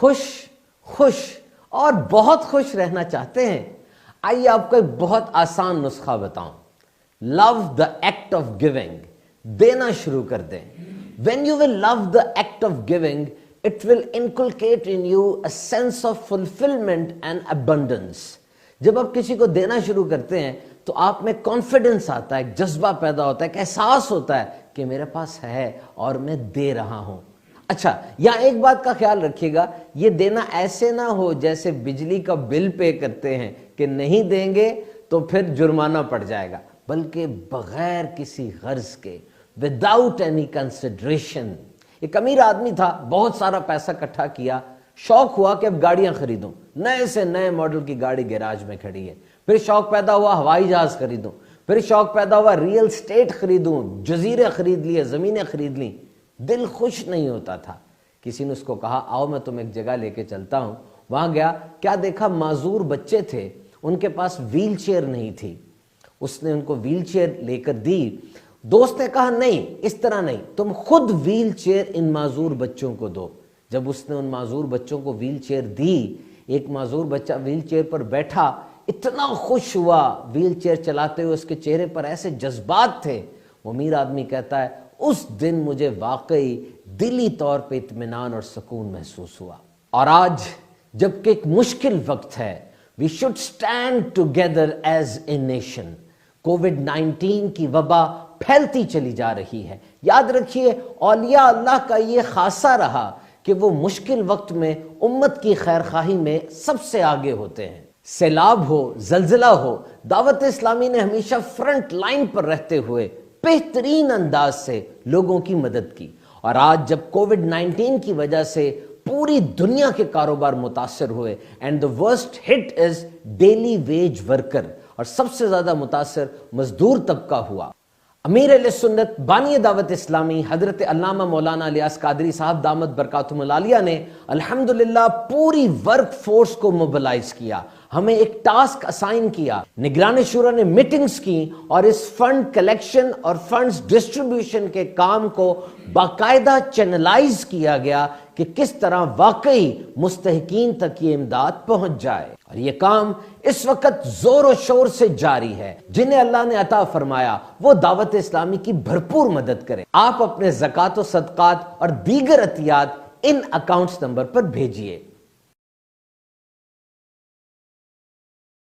خوش خوش اور بہت خوش رہنا چاہتے ہیں؟ آئیے آپ کو ایک بہت آسان نسخہ بتاؤں. لو دا ایکٹ آف گیونگ. دینا شروع کر دیں. When you will love the act of giving, it will inculcate in you a sense of fulfillment and abundance. جب آپ کسی کو دینا شروع کرتے ہیں تو آپ میں کانفیڈنس آتا ہے، ایک جذبہ پیدا ہوتا ہے، ایک احساس ہوتا ہے کہ میرے پاس ہے اور میں دے رہا ہوں. اچھا، یہاں ایک بات کا خیال رکھیے گا، یہ دینا ایسے نہ ہو جیسے بجلی کا بل پے کرتے ہیں کہ نہیں دیں گے تو پھر جرمانہ پڑ جائے گا، بلکہ بغیر کسی غرض کے، without any consideration. ایک امیر آدمی تھا، بہت سارا پیسہ اکٹھا کیا، شوق ہوا کہ اب گاڑیاں خریدوں، نئے سے نئے ماڈل کی گاڑی گیراج میں کھڑی ہے. پھر شوق پیدا ہوا ہوائی جہاز خریدوں، پھر شوق پیدا ہوا ریل اسٹیٹ خریدوں، جزیرے خرید لیے، زمینیں خرید لیں. دل خوش نہیں ہوتا تھا. کسی نے اس کو کہا آؤ میں تم ایک جگہ لے کے چلتا ہوں. وہاں گیا، کیا دیکھا، معذور بچے تھے، ان کے پاس ویل چیئر نہیں تھی. اس نے ان کو ویل چیئر لے کر دی. دوست نے کہا نہیں، اس طرح نہیں، تم خود ویل چیئر ان معذور بچوں کو دو. جب اس نے ان معذور بچوں کو ویل چیئر دی، ایک معذور بچہ ویل چیئر پر بیٹھا، اتنا خوش ہوا ویل چیئر چلاتے ہوئے، اس کے چہرے پر ایسے جذبات تھے. وہ امیر آدمی کہتا ہے اس دن مجھے واقعی دلی طور پہ اطمینان اور سکون محسوس ہوا. اور آج جبکہ ایک مشکل وقت ہے، we should stand together as a nation. COVID-19 کی وبا پھیلتی چلی جا رہی ہے. یاد رکھیے اولیاء اللہ کا یہ خاصہ رہا کہ وہ مشکل وقت میں امت کی خیرخواہی میں سب سے آگے ہوتے ہیں. سیلاب ہو، زلزلہ ہو، دعوت اسلامی نے ہمیشہ فرنٹ لائن پر رہتے ہوئے بہترین انداز سے لوگوں کی مدد کی. اور آج جب کووڈ-19 کی وجہ سے پوری دنیا کے کاروبار متاثر ہوئے، and the worst hit is daily wage worker، اور سب سے زیادہ متاثر مزدور طبقہ ہوا. امیر اہل سنت بانی دعوت اسلامی حضرت علامہ مولانا الیاس قادری صاحب دامت برکاتہم العالیہ نے الحمدللہ پوری ورک فورس کو موبلائز کیا. ہمیں ایک ٹاسک اسائن کیا، نگران شورا نے میٹنگز کی اور اس فنڈ کلیکشن اور فنڈز ڈسٹریبیوشن کے کام کو باقاعدہ چینلائز کیا گیا کہ کس طرح واقعی مستحقین تک یہ امداد پہنچ جائے. اور یہ کام اس وقت زور و شور سے جاری ہے. جنہیں اللہ نے عطا فرمایا وہ دعوت اسلامی کی بھرپور مدد کریں. آپ اپنے زکوٰۃ و صدقات اور دیگر عطیات ان اکاؤنٹس نمبر پر بھیجیے.